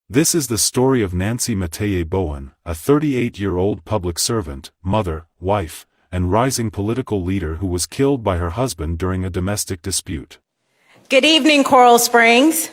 This is the story of Nancy Mateye Bowen, a 38-year-old public servant, mother, wife, and rising political leader who was killed by her husband during a domestic dispute. Good evening, Coral Springs.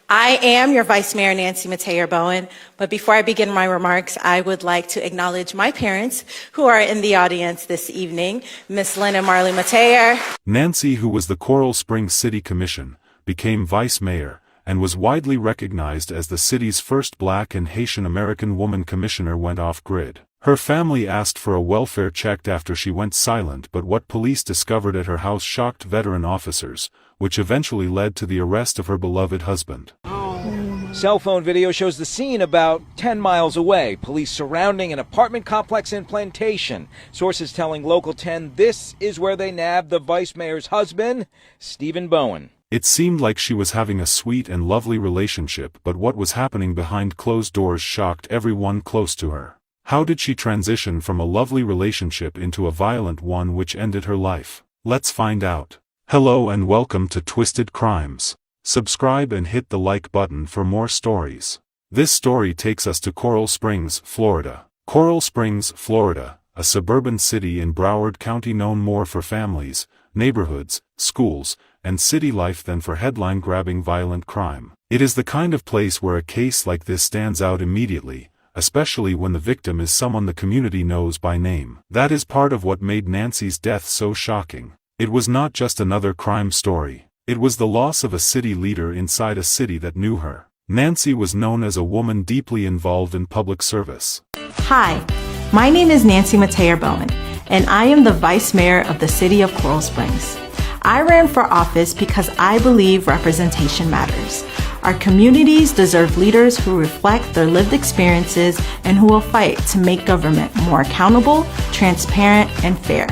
I am your Vice Mayor, Nancy Mateye Bowen, but before I begin my remarks, I would like to acknowledge my parents who are in the audience this evening, Miss Lynn and Marley Mateye. Nancy, who was the Coral Springs City Commission, became Vice Mayor, and was widely recognized as the city's first Black and Haitian American woman commissioner, went off-grid. Her family asked for a welfare check after she went silent, but what police discovered at her house shocked veteran officers, which eventually led to the arrest of her beloved husband. Cell phone video shows the scene about 10 miles away. Police surrounding an apartment complex in Plantation. Sources telling Local 10 this is where they nabbed the vice mayor's husband, Stephen Bowen. It seemed like she was having a sweet and lovely relationship, but what was happening behind closed doors shocked everyone close to her. How did she transition from a lovely relationship into a violent one which ended her life? Let's find out. Hello and welcome to Twisted Crimes. Subscribe and hit the like button for more stories. This story takes us to Coral Springs, Florida. Coral Springs, Florida, a suburban city in Broward County known more for families, neighborhoods, schools, and city life than for headline-grabbing violent crime. It is the kind of place where a case like this stands out immediately, especially when the victim is someone the community knows by name. That is part of what made Nancy's death so shocking. It was not just another crime story. It was the loss of a city leader inside a city that knew her. Nancy was known as a woman deeply involved in public service. Hi, my name is Nancy Mateye Bowen, and I am the Vice Mayor of the City of Coral Springs. I ran for office because I believe representation matters. Our communities deserve leaders who reflect their lived experiences and who will fight to make government more accountable, transparent, and fair.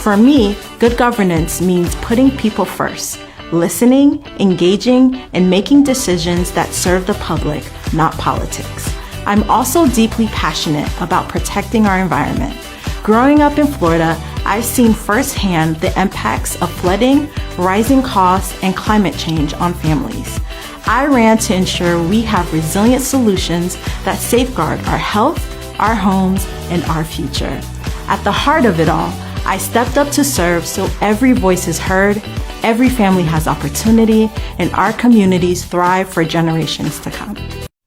For me, good governance means putting people first, listening, engaging, and making decisions that serve the public, not politics. I'm also deeply passionate about protecting our environment. Growing up in Florida, I've seen firsthand the impacts of flooding, rising costs, and climate change on families. I ran to ensure we have resilient solutions that safeguard our health, our homes, and our future. At the heart of it all, I stepped up to serve so every voice is heard, every family has opportunity, and our communities thrive for generations to come.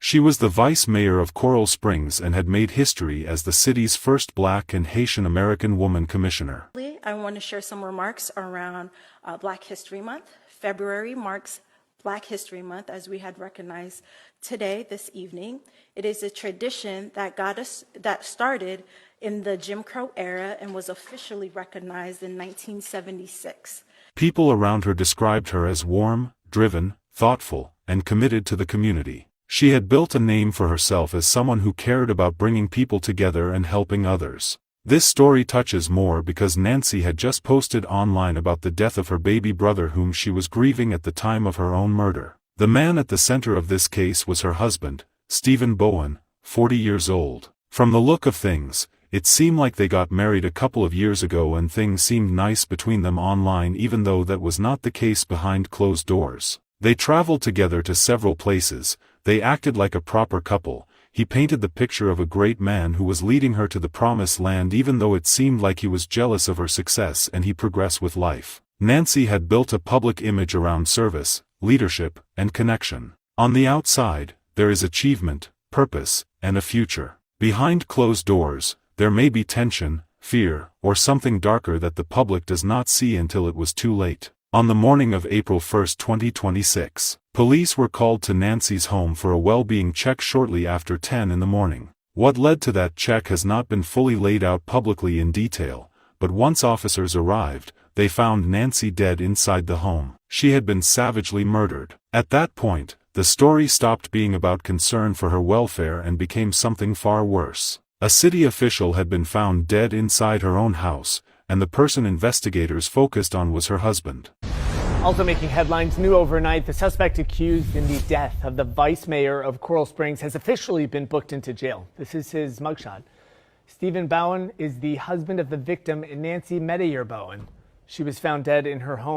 She was the Vice Mayor of Coral Springs and had made history as the city's first Black and Haitian American woman commissioner. I want to share some remarks around Black History Month. February marks Black History Month, as we had recognized today, this evening. It is a tradition that started in the Jim Crow era and was officially recognized in 1976. People around her described her as warm, driven, thoughtful, and committed to the community. She had built a name for herself as someone who cared about bringing people together and helping others. This story touches more because Nancy had just posted online about the death of her baby brother whom she was grieving at the time of her own murder. The man at the center of this case was her husband, Stephen Bowen, 40 years old. From the look of things, it seemed like they got married a couple of years ago and things seemed nice between them online, even though that was not the case behind closed doors. They traveled together to several places, they acted like a proper couple. He painted the picture of a great man who was leading her to the promised land even though it seemed like he was jealous of her success and he progressed with life. Nancy had built a public image around service, leadership, and connection. On the outside, there is achievement, purpose, and a future. Behind closed doors, there may be tension, fear, or something darker that the public does not see until it was too late. On the morning of April 1, 2026, police were called to Nancy's home for a well-being check shortly after 10 in the morning. What led to that check has not been fully laid out publicly in detail, but once officers arrived, they found Nancy dead inside the home. She had been savagely murdered. At that point, the story stopped being about concern for her welfare and became something far worse. A city official had been found dead inside her own house, and the person investigators focused on was her husband. Also making headlines new overnight, the suspect accused in the death of the vice mayor of Coral Springs has officially been booked into jail. This is his mugshot. Stephen Bowen is the husband of the victim, Nancy Mateye Bowen. She was found dead in her home.